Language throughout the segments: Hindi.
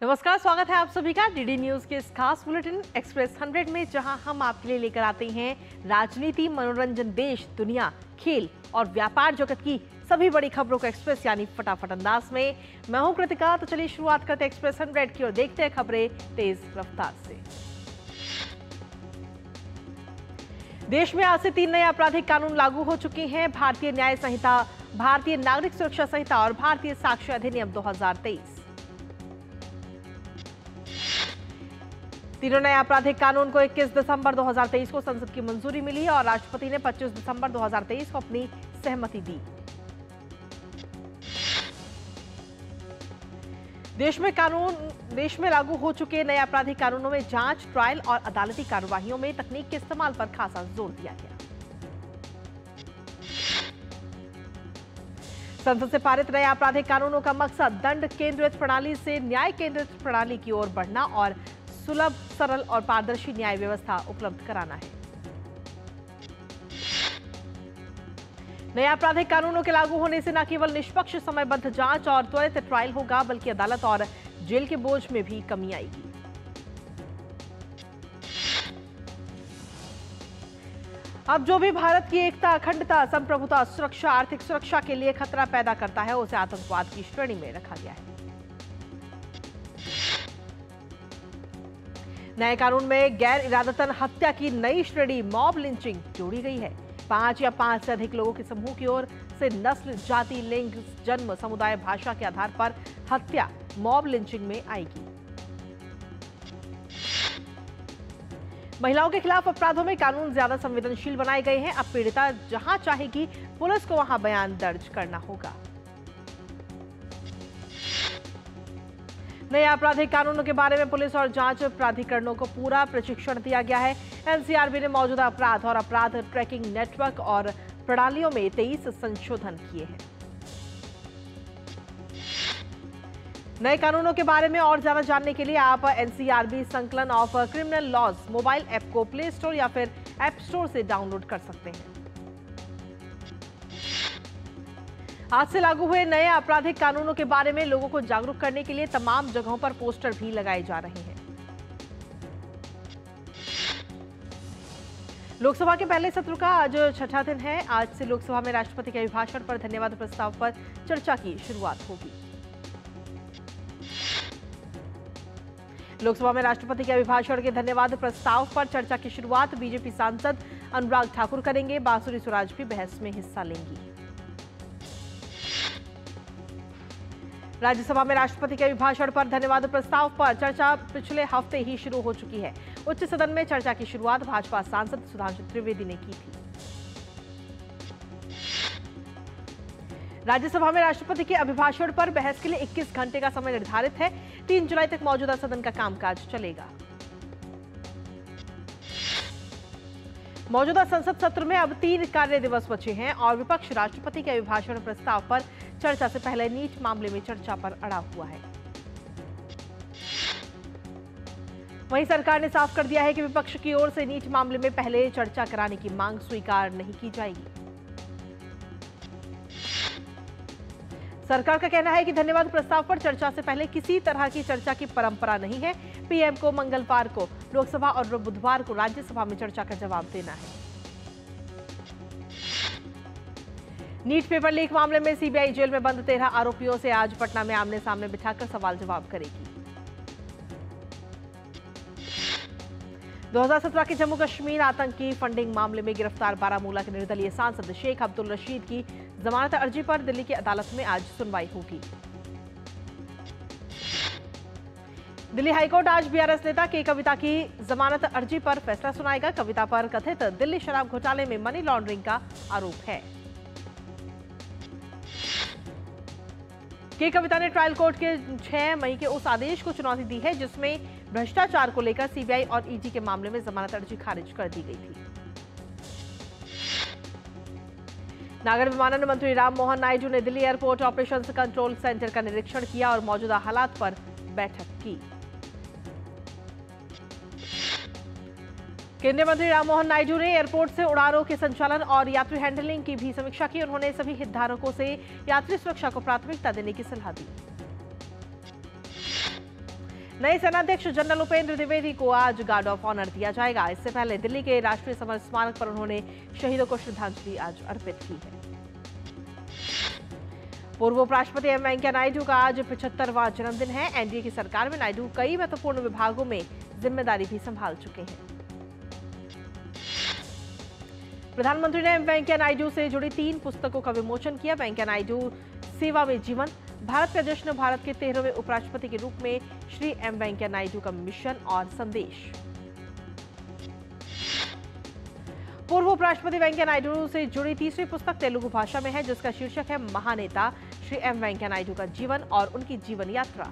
नमस्कार, स्वागत है आप सभी का डीडी न्यूज के इस खास बुलेटिन एक्सप्रेस 100 में, जहां हम आपके लिए लेकर आते हैं राजनीति, मनोरंजन, देश, दुनिया, खेल और व्यापार जगत की सभी बड़ी खबरों को एक्सप्रेस यानी फटाफट अंदाज में। मैं हूं कृतिका, तो चलिए शुरुआत करते हैं एक्सप्रेस 100 की और देखते हैं खबरें तेज रफ्तार से। देश में आज से 3 नए आपराधिक कानून लागू हो चुके हैं। भारतीय न्याय संहिता, भारतीय नागरिक सुरक्षा संहिता और भारतीय साक्ष्य अधिनियम 2023। तीनों नए आपराधिक कानून को 21 दिसंबर 2023 को संसद की मंजूरी मिली और राष्ट्रपति ने 25 दिसंबर 2023 को अपनी सहमति दी। देश में लागू हो चुके नए आपराधिक कानूनों में जांच, ट्रायल और अदालती कार्यवाहियों में तकनीक के इस्तेमाल पर खासा जोर दिया गया। संसद से पारित नए आपराधिक कानूनों का मकसद दंड केंद्रित प्रणाली से न्याय केंद्रित प्रणाली की ओर बढ़ना और सुलभ, सरल और पारदर्शी न्याय व्यवस्था उपलब्ध कराना है। नए आपराधिक कानूनों के लागू होने से न केवल निष्पक्ष, समयबद्ध जांच और त्वरित ट्रायल होगा, बल्कि अदालत और जेल के बोझ में भी कमी आएगी। अब जो भी भारत की एकता, अखंडता, संप्रभुता, सुरक्षा, आर्थिक सुरक्षा के लिए खतरा पैदा करता है, उसे आतंकवाद की श्रेणी में रखा गया है। नए कानून में गैर इरादतन हत्या की नई श्रेणी मॉब लिंचिंग जोड़ी गई है। 5 या 5 से अधिक लोगों के समूह की ओर से नस्ल, जाति, लिंग, जन्म, समुदाय, भाषा के आधार पर हत्या मॉब लिंचिंग में आएगी। महिलाओं के खिलाफ अपराधों में कानून ज्यादा संवेदनशील बनाए गए हैं। अब पीड़िता जहां चाहेगी, पुलिस को वहां बयान दर्ज करना होगा। नए आपराधिक कानूनों के बारे में पुलिस और जांच प्राधिकरणों को पूरा प्रशिक्षण दिया गया है। एनसीआरबी ने मौजूदा अपराध और अपराध ट्रैकिंग नेटवर्क और प्रणालियों में 23 संशोधन किए हैं। नए कानूनों के बारे में और ज्यादा जानने के लिए आप एनसीआरबी संकलन of criminal laws mobile app को प्ले स्टोर या फिर ऐप स्टोर से डाउनलोड कर सकते हैं। आज से लागू हुए नए आपराधिक कानूनों के बारे में लोगों को जागरूक करने के लिए तमाम जगहों पर पोस्टर भी लगाए जा रहे हैं। लोकसभा के पहले सत्र का आज छठा दिन है। आज से लोकसभा में राष्ट्रपति के अभिभाषण पर धन्यवाद प्रस्ताव पर चर्चा की शुरुआत होगी। लोकसभा में राष्ट्रपति के अभिभाषण के धन्यवाद प्रस्ताव पर चर्चा की शुरुआत बीजेपी सांसद अनुराग ठाकुर करेंगे। बांसुरी स्वराज भी बहस में हिस्सा लेंगी। राज्यसभा में राष्ट्रपति के अभिभाषण पर धन्यवाद प्रस्ताव पर चर्चा पिछले हफ्ते ही शुरू हो चुकी है। उच्च सदन में चर्चा की शुरुआत भाजपा सांसद सुधांशु त्रिवेदी ने की थी। राज्यसभा में राष्ट्रपति के अभिभाषण पर बहस के लिए 21 घंटे का समय निर्धारित है। 3 जुलाई तक मौजूदा सदन का कामकाज चलेगा। मौजूदा संसद सत्र में अब 3 कार्य दिवस बचे हैं और विपक्ष राष्ट्रपति के अभिभाषण प्रस्ताव पर चर्चा से पहले नीट मामले में चर्चा पर अड़ा हुआ है। वहीं सरकार ने साफ कर दिया है कि विपक्ष की ओर से नीट मामले में पहले चर्चा कराने की मांग स्वीकार नहीं की जाएगी। सरकार का कहना है कि धन्यवाद प्रस्ताव पर चर्चा से पहले किसी तरह की चर्चा की परंपरा नहीं है। पीएम को मंगलवार को लोकसभा और बुधवार को राज्यसभा में चर्चा का जवाब देना है। नीट पेपर लीक मामले में सीबीआई जेल में बंद 13 आरोपियों से आज पटना में आमने सामने बिठाकर सवाल जवाब करेगी। 2017 के जम्मू कश्मीर आतंकी फंडिंग मामले में गिरफ्तार बारामूला के निर्दलीय सांसद शेख अब्दुल रशीद की जमानत अर्जी पर दिल्ली की अदालत में आज सुनवाई होगी। दिल्ली हाईकोर्ट आज बीआरएस नेता के कविता की जमानत अर्जी पर फैसला सुनाएगा। कविता पर कथित दिल्ली शराब घोटाले में मनी लॉन्ड्रिंग का आरोप है। के कविता ने ट्रायल कोर्ट के 6 मई के उस आदेश को चुनौती दी है जिसमें भ्रष्टाचार को लेकर सीबीआई और ईडी के मामले में जमानत अर्जी खारिज कर दी गई थी। नागर विमानन मंत्री राममोहन नायडू ने Delhi airport operations control centre का निरीक्षण किया और मौजूदा हालात पर बैठक की। केंद्रीय मंत्री राममोहन नायडू ने एयरपोर्ट से उड़ानों के संचालन और यात्री हैंडलिंग की भी समीक्षा की। उन्होंने सभी हितधारकों से यात्री सुरक्षा को प्राथमिकता देने की सलाह दी। नए सेनाध्यक्ष जनरल उपेंद्र द्विवेदी को आज गार्ड ऑफ ऑनर दिया जाएगा। इससे पहले दिल्ली के राष्ट्रीय समर स्मारक पर उन्होंने शहीदों को श्रद्धांजलि आज अर्पित की है। पूर्व उपराष्ट्रपति एम वेंकैया नायडू का आज 75वां जन्मदिन है। एनडीए की सरकार में नायडू कई महत्वपूर्ण विभागों में जिम्मेदारी भी संभाल चुके हैं। प्रधानमंत्री ने एम वेंकैया नायडू से जुड़ी 3 पुस्तकों का विमोचन किया। वेंकैया नायडू सेवा में जीवन, भारत का जश्न, भारत के 13वें उपराष्ट्रपति के रूप में श्री एम वेंकैया नायडू का मिशन और संदेश। पूर्व उपराष्ट्रपति वेंकैया नायडू से जुड़ी तीसरी पुस्तक तेलुगु भाषा में है, जिसका शीर्षक है महानेता श्री एम वेंकैया नायडू का जीवन और उनकी जीवन यात्रा।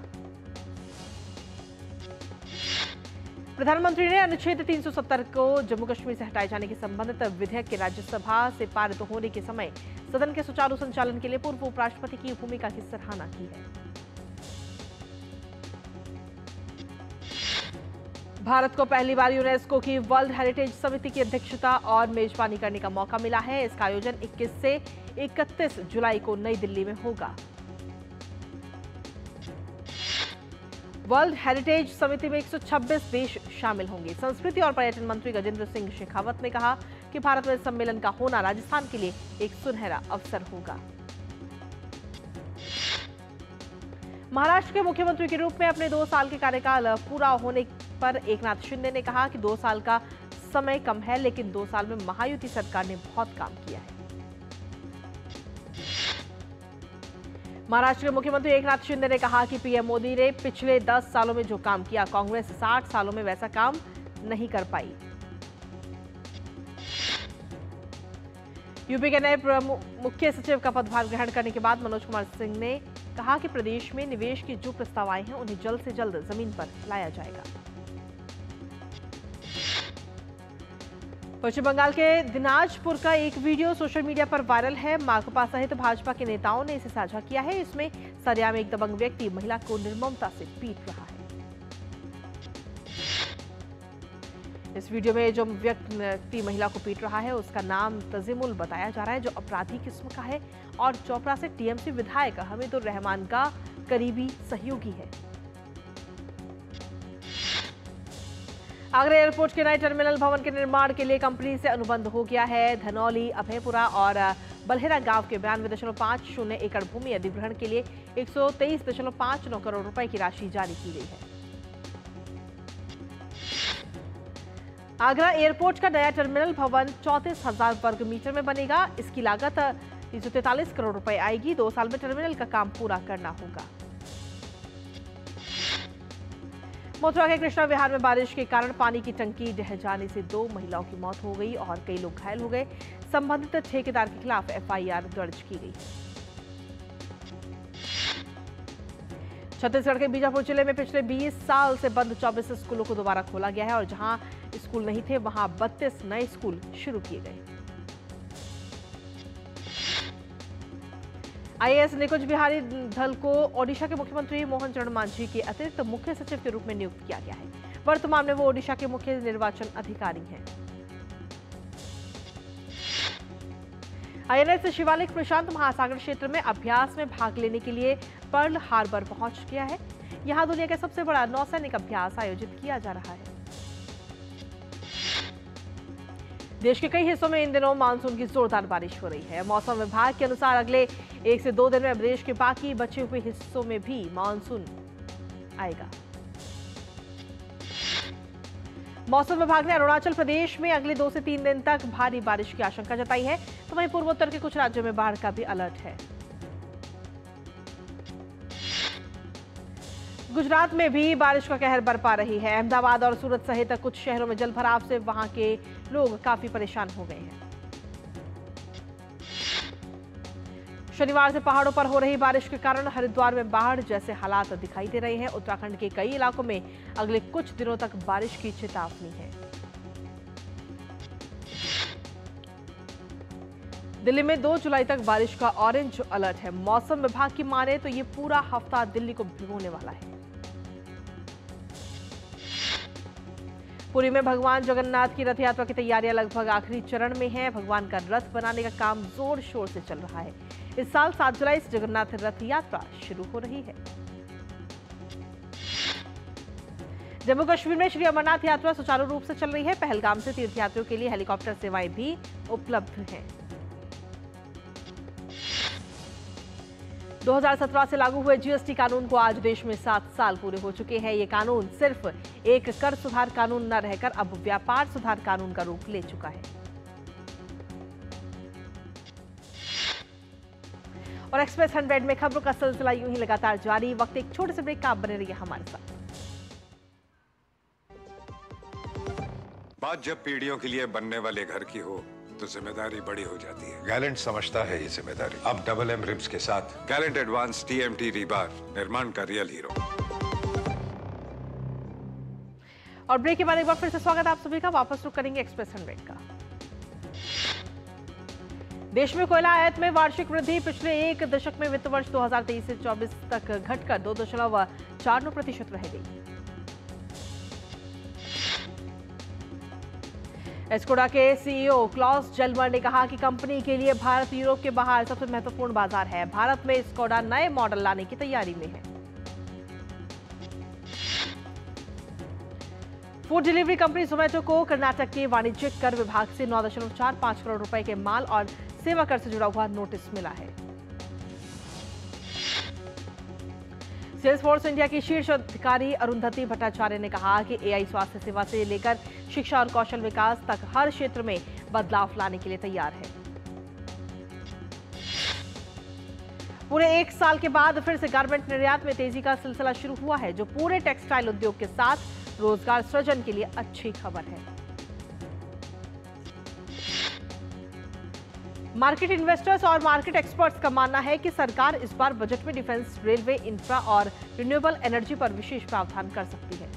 प्रधानमंत्री ने अनुच्छेद 370 को जम्मू कश्मीर से हटाए जाने के संबंधित विधेयक के राज्यसभा से पारित होने के समय सदन के सुचारू संचालन के लिए पूर्व उपराष्ट्रपति की भूमिका की सराहना की है। भारत को पहली बार यूनेस्को की वर्ल्ड हेरिटेज समिति की अध्यक्षता और मेजबानी करने का मौका मिला है। इसका आयोजन 21 से 31 जुलाई को नई दिल्ली में होगा। वर्ल्ड हेरिटेज समिति में 126 देश शामिल होंगे। संस्कृति और पर्यटन मंत्री गजेंद्र सिंह शेखावत ने कहा कि भारत में सम्मेलन का होना राजस्थान के लिए एक सुनहरा अवसर होगा। महाराष्ट्र के मुख्यमंत्री के रूप में अपने 2 साल के कार्यकाल पूरा होने पर एकनाथ शिंदे ने कहा कि 2 साल का समय कम है, लेकिन 2 साल में महायुति सरकार ने बहुत काम किया है। महाराष्ट्र के मुख्यमंत्री एकनाथ शिंदे ने कहा कि पीएम मोदी ने पिछले 10 सालों में जो काम किया, कांग्रेस 60 सालों में वैसा काम नहीं कर पाई। यूपी के नए मुख्य सचिव का पदभार ग्रहण करने के बाद मनोज कुमार सिंह ने कहा कि प्रदेश में निवेश के जो प्रस्ताव आए हैं उन्हें जल्द से जल्द जमीन पर लाया जाएगा। पश्चिम बंगाल के दिनाजपुर का एक वीडियो सोशल मीडिया पर वायरल है। माकपा सहित भाजपा के नेताओं ने इसे साझा किया है। इसमें सरिया में एक दबंग व्यक्ति महिला को निर्ममता से पीट रहा है। इस वीडियो में जो व्यक्ति महिला को पीट रहा है उसका नाम तजीमुल बताया जा रहा है, जो अपराधी किस्म का है और चोपड़ा से टीएमसी विधायक हमीदुर रहमान का करीबी सहयोगी है। आगरा एयरपोर्ट के नए टर्मिनल भवन के निर्माण के लिए कंपनी से अनुबंध हो गया है। धनौली, अभयपुरा और बल्हेरा गांव के 92.50 एकड़ भूमि अधिग्रहण के लिए 123.59 करोड़ रुपए की राशि जारी की गई है। आगरा एयरपोर्ट का नया टर्मिनल भवन 34,000 वर्ग मीटर में बनेगा। इसकी लागत 343 करोड़ रुपए आएगी। 2 साल में टर्मिनल का काम पूरा करना होगा। मथुरा के कृष्णा विहार में बारिश के कारण पानी की टंकी ढह जाने से 2 महिलाओं की मौत हो गई और कई लोग घायल हो गए। संबंधित ठेकेदार के खिलाफ एफआईआर दर्ज की गई। छत्तीसगढ़ के बीजापुर जिले में पिछले 20 साल से बंद 24 स्कूलों को दोबारा खोला गया है और जहां स्कूल नहीं थे वहां 32 नए स्कूल शुरू किए गए। आईएएस निकुंज बिहारी धल को ओडिशा के मुख्यमंत्री मोहन चरण मांझी के अतिरिक्त मुख्य सचिव के रूप में नियुक्त किया गया है। वर्तमान में वो ओडिशा के मुख्य निर्वाचन अधिकारी हैं। आईएनएस शिवालिक प्रशांत महासागर क्षेत्र में अभ्यास में भाग लेने के लिए पर्ल हार्बर पहुंच गया है। यहां दुनिया का सबसे बड़ा नौसैनिक अभ्यास आयोजित किया जा रहा है। देश के कई हिस्सों में इन दिनों मानसून की जोरदार बारिश हो रही है। मौसम विभाग के अनुसार अगले 1 से 2 दिन में प्रदेश के बाकी बचे हुए हिस्सों में भी मानसून आएगा। मौसम विभाग ने अरुणाचल प्रदेश में अगले 2 से 3 दिन तक भारी बारिश की आशंका जताई है, तो वहीं पूर्वोत्तर के कुछ राज्यों में बाढ़ का भी अलर्ट है। गुजरात में भी बारिश का कहर बरपा रही है। अहमदाबाद और सूरत सहित कुछ शहरों में जलभराव से वहां के लोग काफी परेशान हो गए हैं। शनिवार से पहाड़ों पर हो रही बारिश के कारण हरिद्वार में बाढ़ जैसे हालात दिखाई दे रहे हैं। उत्तराखंड के कई इलाकों में अगले कुछ दिनों तक बारिश की चेतावनी है। दिल्ली में 2 जुलाई तक बारिश का ऑरेंज अलर्ट है। मौसम विभाग की माने तो ये पूरा हफ्ता दिल्ली को भिगोने वाला है। पुरी में भगवान जगन्नाथ की रथ यात्रा की तैयारियां लगभग आखिरी चरण में है। भगवान का रथ बनाने का काम जोर शोर से चल रहा है। इस साल 7 जुलाई से जगन्नाथ रथ यात्रा शुरू हो रही है। जम्मू कश्मीर में श्री अमरनाथ यात्रा सुचारू रूप से चल रही है। पहलगाम से तीर्थयात्रियों के लिए हेलीकॉप्टर सेवाएं भी उपलब्ध हैं। 2017 से लागू हुए जीएसटी कानून को आज देश में 7 साल पूरे हो चुके हैं। ये कानून सिर्फ एक कर सुधार कानून न रहकर अब व्यापार सुधार कानून का रूप ले चुका है। और एक्सप्रेस 100 में खबरों का सिलसिला यूं ही लगातार जारी। वक्त एक छोटे से ब्रेक का, आप बने रहिए हमारे साथ। बात जब पीढ़ियों के लिए बनने वाले घर की हो तो जिम्मेदारी बड़ी हो जाती है। गैलेंट समझता है ये जिम्मेदारी। अब डबल एम रिब्स के साथ गैलेंट एडवांस TMT रीबार, निर्माण का रियल हीरो। और ब्रेक के बाद एक बार फिर से स्वागत आप सभी का। वापस रुक करेंगे एक्सप्रेस 100 का। देश में कोयला आयात में वार्षिक वृद्धि पिछले एक दशक में वित्त वर्ष 2023 से 24 तक घटकर 2.49% रह गई। एस्कोडा के CEO क्लॉस जेल्मर ने कहा कि कंपनी के लिए भारत यूरोप के बाहर सबसे महत्वपूर्ण बाजार है। भारत में एस्कोडा नए मॉडल लाने की तैयारी में है। फूड डिलीवरी कंपनी जोमेटो को कर्नाटक के वाणिज्यिक कर विभाग से 9.45 करोड़ रुपए के माल और सेवा कर से जुड़ा हुआ नोटिस मिला है। सेल्सफोर्स इंडिया की शीर्ष अधिकारी अरुंधति भट्टाचार्य ने कहा कि AI स्वास्थ्य सेवा से लेकर शिक्षा और कौशल विकास तक हर क्षेत्र में बदलाव लाने के लिए तैयार है। पूरे एक साल के बाद फिर से गारमेंट निर्यात में तेजी का सिलसिला शुरू हुआ है, जो पूरे टेक्सटाइल उद्योग के साथ रोजगार सृजन के लिए अच्छी खबर है। मार्केट इन्वेस्टर्स और मार्केट एक्सपर्ट्स का मानना है कि सरकार इस बार बजट में डिफेंस, रेलवे, इंफ्रा और रिन्यूएबल एनर्जी पर विशेष प्रावधान कर सकती है।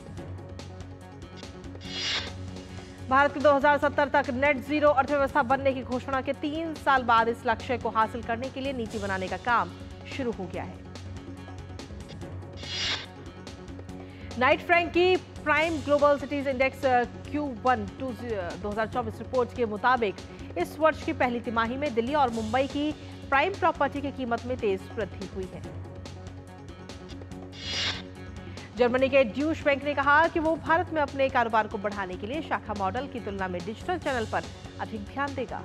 भारत के 2070 तक नेट जीरो अर्थव्यवस्था बनने की घोषणा के 3 साल बाद इस लक्ष्य को हासिल करने के लिए नीति बनाने का काम शुरू हो गया है। नाइट फ्रैंक की prime global cities index Q1 2024 report के मुताबिक इस वर्ष की पहली तिमाही में दिल्ली और मुंबई की प्राइम प्रॉपर्टी की कीमत में तेज वृद्धि हुई है। जर्मनी के ड्यूश बैंक ने कहा कि वो भारत में अपने कारोबार को बढ़ाने के लिए शाखा मॉडल की तुलना में डिजिटल चैनल पर अधिक ध्यान देगा।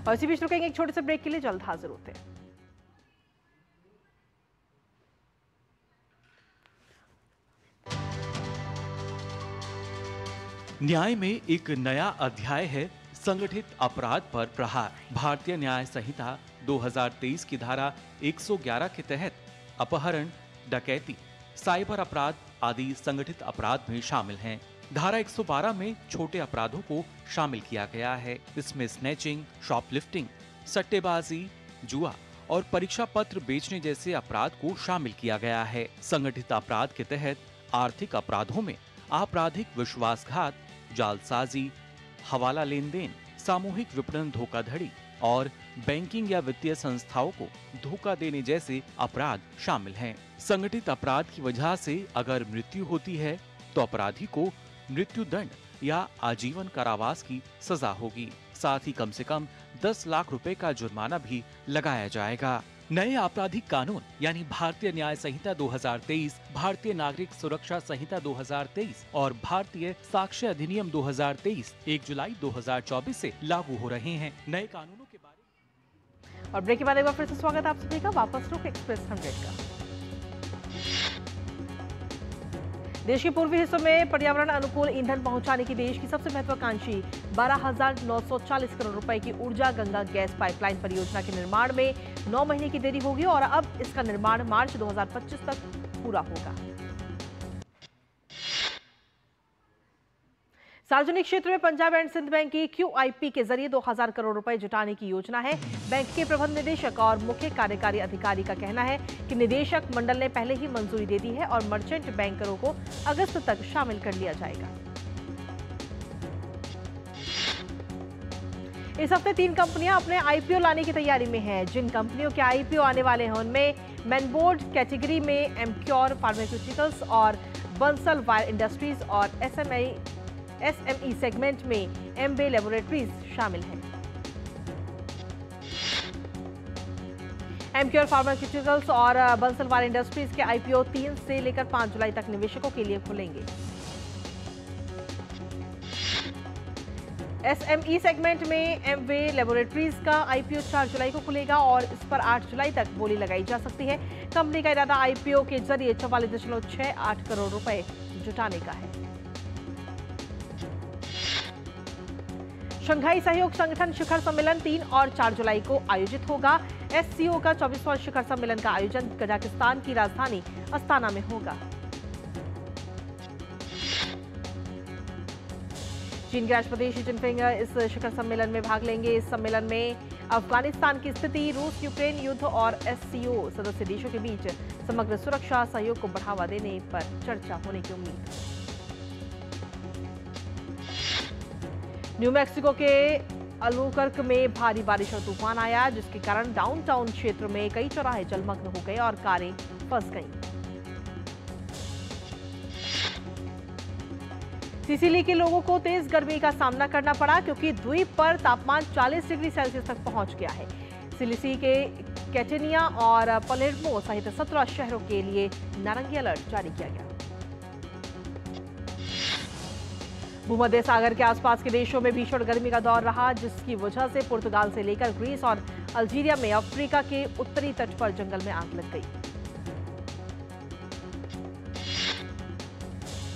और इसी बीच रुकेंगे एक छोटे से ब्रेक के लिए, जल्द हाजिर होते हैं। न्याय में एक नया अध्याय है संगठित अपराध पर प्रहार। भारतीय न्याय संहिता 2023 की धारा 111 के तहत अपहरण, डकैती, साइबर अपराध आदि संगठित अपराध में शामिल हैं। धारा 112 में छोटे अपराधों को शामिल किया गया है। इसमें स्नैचिंग, शॉपलिफ्टिंग, सट्टेबाजी, जुआ और परीक्षा पत्र बेचने जैसे अपराध को शामिल किया गया है। संगठित अपराध के तहत आर्थिक अपराधों में आपराधिक विश्वासघात, जालसाजी, हवाला लेन देन, सामूहिक विपणन धोखाधड़ी और बैंकिंग या वित्तीय संस्थाओं को धोखा देने जैसे अपराध शामिल हैं। संगठित अपराध की वजह से अगर मृत्यु होती है तो अपराधी को मृत्यु दंड या आजीवन कारावास की सजा होगी। साथ ही कम से कम 10 लाख रुपए का जुर्माना भी लगाया जाएगा। नए आपराधिक कानून यानी भारतीय न्याय संहिता 2023, भारतीय नागरिक सुरक्षा संहिता 2023 और भारतीय साक्ष्य अधिनियम 2023 1 जुलाई 2024 से लागू हो रहे हैं। नए कानूनों के बारे में और ब्रेक के बाद एक बार फिर से स्वागत आप सभी का। वापस रुक एक्सप्रेस 100 का। देश के पूर्वी हिस्सों में पर्यावरण अनुकूल ईंधन पहुंचाने की देश की सबसे महत्वाकांक्षी 12,940 करोड़ रुपए की ऊर्जा गंगा गैस पाइपलाइन परियोजना के निर्माण में 9 महीने की देरी होगी और अब इसका निर्माण मार्च 2025 तक पूरा होगा। सार्वजनिक क्षेत्र में पंजाब एंड सिंध बैंक की QIP के जरिए 2000 करोड़ रुपए जुटाने की योजना है। बैंक के प्रबंध निदेशक और मुख्य कार्यकारी अधिकारी का कहना है कि निदेशक मंडल ने पहले ही मंजूरी दे दी है और मर्चेंट बैंकरों को अगस्त तक शामिल कर लिया जाएगा। इस हफ्ते 3 कंपनियां अपने आईपीओ लाने की तैयारी में हैं। जिन कंपनियों के आईपीओ आने वाले हैं उनमें मैनबोर्ड कैटेगरी में एमक्योर फार्मास्यूटिकल्स और बंसल वायर इंडस्ट्रीज और एसएमई सेगमेंट में एमवे लैबोरेटरीज शामिल हैं। एमक्योर फार्मास्यूटिकल्स और बंसल वायर इंडस्ट्रीज के आईपीओ 3 से लेकर 5 जुलाई तक निवेशकों के लिए खुलेंगे। एसएमई सेगमेंट में एमवे लैबोरेटरीज का आईपीओ 4 जुलाई को खुलेगा और इस पर 8 जुलाई तक बोली लगाई जा सकती है। कंपनी का इरादा आईपीओ के जरिए 44.68 करोड़ रुपए जुटाने का है। शंघाई सहयोग संगठन शिखर सम्मेलन 3 और 4 जुलाई को आयोजित होगा। एससीओ का 24वां शिखर सम्मेलन का आयोजन कजाकिस्तान की राजधानी अस्ताना में होगा। चीन के राष्ट्रपति शी जिनपिंग इस शिखर सम्मेलन में भाग लेंगे। इस सम्मेलन में अफगानिस्तान की स्थिति, रूस यूक्रेन युद्ध और एससीओ सदस्य देशों के बीच समग्र सुरक्षा सहयोग को बढ़ावा देने पर चर्चा होने की उम्मीद। न्यू मैक्सिको के अल्बुकर्क में भारी बारिश और तूफान आया, जिसके कारण डाउनटाउन क्षेत्र में कई चौराहे जलमग्न हो गए और कारें फंस गईं। सिसिली के लोगों को तेज गर्मी का सामना करना पड़ा क्योंकि द्वीप पर तापमान 40 डिग्री सेल्सियस तक पहुंच गया है। सिलिसी के कैटेनिया और पलेर्मो सहित 17 शहरों के लिए नारंगी अलर्ट जारी किया गया। भूमध्य सागर के आसपास के देशों में भीषण गर्मी का दौर रहा, जिसकी वजह से पुर्तगाल से लेकर ग्रीस और अल्जीरिया में अफ्रीका के उत्तरी तट पर जंगल में आग लग गई।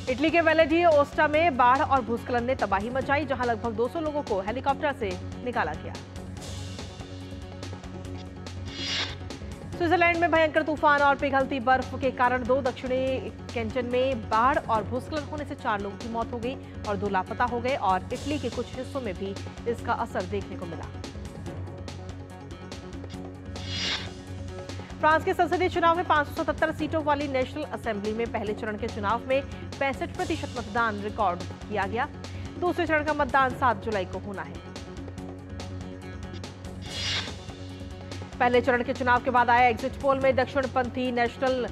इटली के वेलेडी ओस्टा में बाढ़ और भूस्खलन ने तबाही मचाई, जहां लगभग 200 लोगों को हेलीकॉप्टर से निकाला गया। स्विट्जरलैंड में भयंकर तूफान और पिघलती बर्फ के कारण 2 दक्षिणी कैंटन में बाढ़ और भूस्खलन होने से 4 लोगों की मौत हो गई और 2 लापता हो गए और इटली के कुछ हिस्सों में भी इसका असर देखने को मिला। फ्रांस के संसदीय चुनाव में 577 सीटों वाली नेशनल असेंबली में पहले चरण के चुनाव में 65% मतदान रिकॉर्ड किया गया। दूसरे चरण का मतदान 7 जुलाई को होना है। पहले चरण के चुनाव के बाद आया एग्जिट पोल में दक्षिणपंथी नेशनल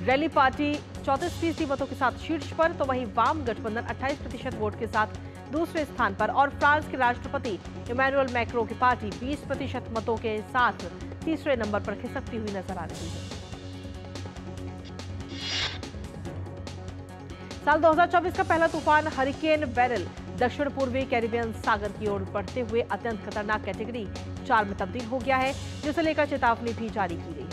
रैली पार्टी 34% मतों के साथ शीर्ष पर, तो वहीं वाम गठबंधन 28% वोट के साथ दूसरे स्थान पर और फ्रांस के राष्ट्रपति इमैनुअल मैक्रों की पार्टी 20% मतों के साथ तीसरे नंबर पर खिसकती हुई नजर आ रही है। साल 2024 का पहला तूफान हरिकेन बेरिल दक्षिण पूर्वी कैरिबियन सागर की ओर बढ़ते हुए अत्यंत खतरनाक कैटेगरी 4 में तब्दील हो गया है, जिसे लेकर चेतावनी भी जारी की गई है।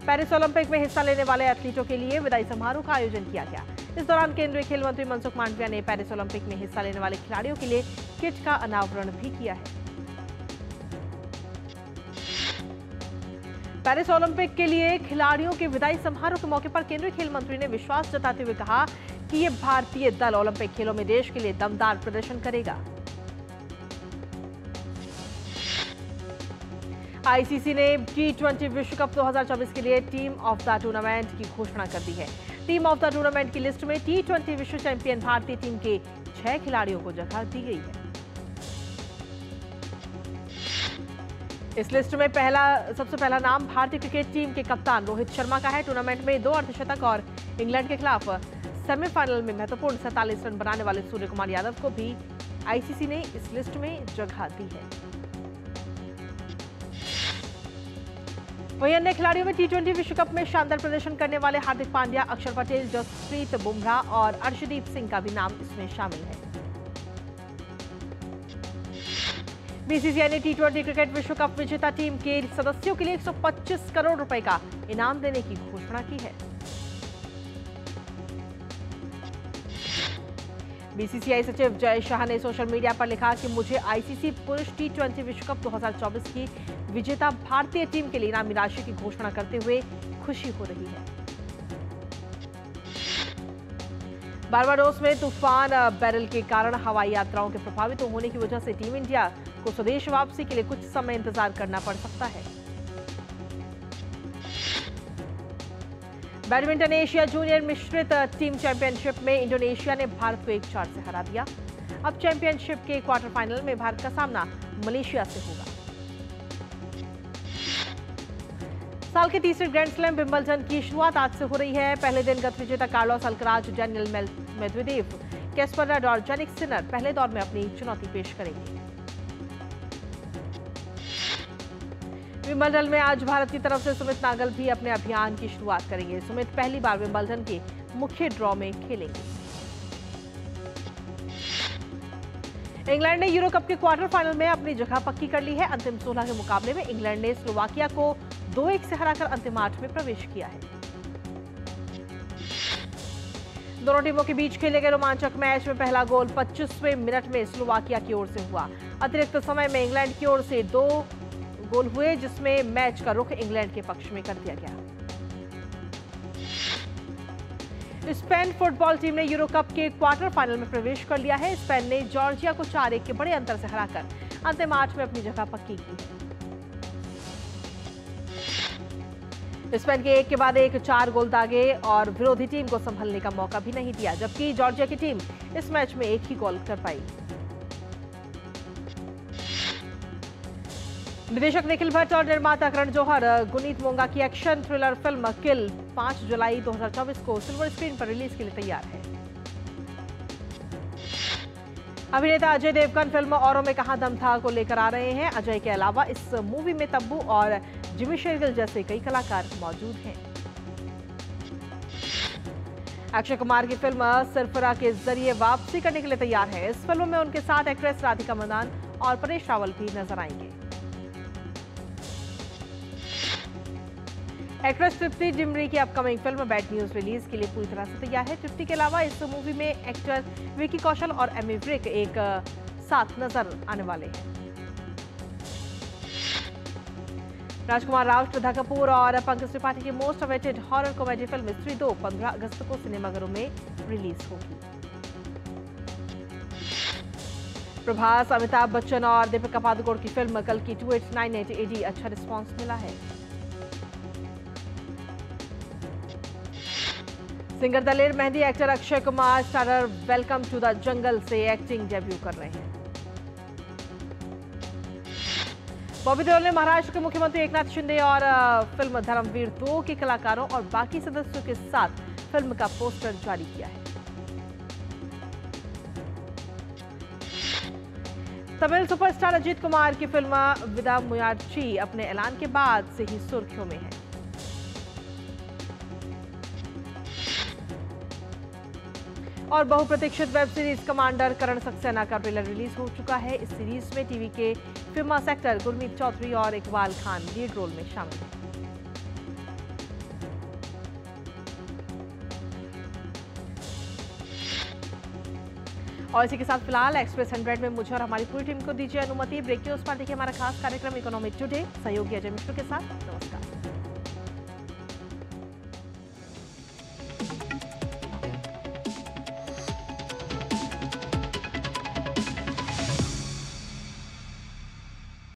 पेरिस ओलंपिक में हिस्सा लेने वाले एथलीटों के लिए विदाई समारोह का आयोजन किया गया। इस दौरान केंद्रीय खेल मंत्री मनसुख मांडविया ने पेरिस ओलंपिक में हिस्सा लेने वाले खिलाड़ियों के लिए किट का अनावरण भी किया है। पेरिस ओलंपिक के लिए खिलाड़ियों के विदाई समारोह के मौके पर केंद्रीय खेल मंत्री ने विश्वास जताते हुए कहा कि ये भारतीय दल ओलंपिक खेलों में देश के लिए दमदार प्रदर्शन करेगा। आईसीसी ने T20 विश्व कप 2024 के लिए टीम ऑफ द टूर्नामेंट की घोषणा कर दी है। टीम ऑफ द टूर्नामेंट की लिस्ट में T20 विश्व चैंपियन भारतीय टीम के 6 खिलाड़ियों को जगह दी गई है। इस लिस्ट में सबसे पहला नाम भारतीय क्रिकेट टीम के कप्तान रोहित शर्मा का है। टूर्नामेंट में 2 अर्धशतक और इंग्लैंड के खिलाफ सेमीफाइनल में महत्वपूर्ण 47 रन बनाने वाले सूर्य कुमार यादव को भी आईसीसी ने इस लिस्ट में जगह दी है। वहीं अन्य खिलाड़ियों में T20 विश्व कप में शानदार प्रदर्शन करने वाले हार्दिक पांड्या, अक्षर पटेल, जसप्रीत बुमराह और अर्शदीप सिंह का भी नाम इसमें शामिल है। बीसीसीआई ने T20 क्रिकेट विश्व कप विजेता टीम के सदस्यों के लिए 125 करोड़ रुपए का इनाम देने की घोषणा की है। बीसीसीआई सचिव जय शाह ने सोशल मीडिया पर लिखा कि मुझे आईसीसी पुरुष T20 विश्व कप 2024 की विजेता भारतीय टीम के लिए इनामी राशि की घोषणा करते हुए खुशी हो रही है। बारबाडोस में तूफान बेरिल के कारण हवाई यात्राओं के प्रभावित होने की वजह से टीम इंडिया को स्वदेश वापसी के लिए कुछ समय इंतजार करना पड़ सकता है। बैडमिंटन एशिया जूनियर मिश्रित टीम चैंपियनशिप में इंडोनेशिया ने भारत को 1-4 से हरा दिया। अब चैंपियनशिप के क्वार्टर फाइनल में भारत का सामना मलेशिया से होगा। साल के तीसरे ग्रैंड स्लैम विंबलडन की शुरुआत आज से हो रही है। पहले दिन गत विजेता Carlos Alcaraz, Daniil Medvedev, Casper Ruud और जैनिक सिनर पहले दौर में अपनी चुनौती पेश करेंगे। विंबलडन में आज भारत की तरफ से सुमित नागल भी अपने अभियान की शुरुआत करेंगे। सुमित पहली बार विंबलडन के मुख्य ड्रॉ में खेलेंगे। इंग्लैंड ने यूरो कप के क्वार्टर फाइनल में अपनी जगह पक्की कर ली है। अंतिम 16 के मुकाबले में इंग्लैंड ने स्लोवाकिया को 2-1 से हराकर अंतिम 8 में प्रवेश किया है। दोनों टीमों के बीच खेले गए रोमांचक मैच में पहला गोल 25वें मिनट में स्लोवाकिया की ओर से हुआ। अतिरिक्त समय में इंग्लैंड की ओर से 2 गोल हुए, जिसमें मैच का रुख इंग्लैंड के पक्ष में कर दिया गया। स्पेन फुटबॉल टीम ने यूरो कप के क्वार्टर फाइनल में प्रवेश कर लिया है। स्पेन ने जॉर्जिया को 4-1 के बड़े अंतर से हराकर अंतिम 8 में अपनी जगह पक्की की है। स्पेन के एक के बाद एक 4 गोल दागे और विरोधी टीम को संभलने का मौका भी नहीं दिया, जबकि जॉर्जिया की टीम इस मैच में एक ही गोल कर पाई। निर्देशक निखिल भट्ट और निर्माता करण जौहर गुनीत मोंगा की एक्शन थ्रिलर फिल्म किल 5 जुलाई 2024 को सिल्वर स्क्रीन पर रिलीज के लिए तैयार है। अभिनेता अजय देवगन फिल्म औरों में कहां दम था को लेकर आ रहे हैं। अजय के अलावा इस मूवी में तब्बू और जिमी शेरगिल जैसे कई कलाकार मौजूद हैं। अक्षय कुमार की फिल्म सरफरा के जरिए वापसी करने के लिए तैयार है। इस फिल्म में उनके साथ एक्ट्रेस राधिका मदान और परेश रावल भी नजर आएंगे। एक्ट्रेस तृप्ति डिमरी की upcoming film bad news release के लिए पूरी तरह से तैयार है। तृप्ति के अलावा इस मूवी में एक्टर विकी कौशल और एमी विर्क एक साथ नजर आने वाले हैं। राजकुमार राव, श्रद्धा कपूर और पंकज त्रिपाठी की most awaited horror comedy film स्त्री 2 15 अगस्त को सिनेमाघरों में रिलीज होगी। प्रभास, अमिताभ बच्चन और दीपिका पादुकोण की फिल्म कल की 2898 AD अच्छा रिस्पांस मिला है। Singer Daler Mehndi, actor Akshay Kumar starrer Welcome to the Jungle से एक्टिंग डेब्यू कर रहे हैं। बॉबी देओल ने महाराष्ट्र के मुख्यमंत्री एकनाथ शिंदे और फिल्म धर्मवीर 2 के कलाकारों और बाकी सदस्यों के साथ फिल्म का पोस्टर जारी किया है। तमिल सुपरस्टार अजीत कुमार की फिल्म विदा मुयार्ची अपने ऐलान के बाद से ही सुर्खियों में है। और बहुप्रतीक्षित वेब सीरीज कमांडर करण सक्सेना का ट्रेलर रिलीज हो चुका है। इस सीरीज में टीवी के फेमस एक्टर गुरमीत चौधरी और इकबाल खान लीड रोल में शामिल हैं। और इसी के साथ फिलहाल एक्सप्रेस 100 में मुझे और हमारी पूरी टीम को दीजिए अनुमति। ब्रेक न्यूज पार्टी के हमारा खास कार्यक्रम इकोनॉमिक टुडे सहयोगी अजय मिश्र के साथ। नमस्कार।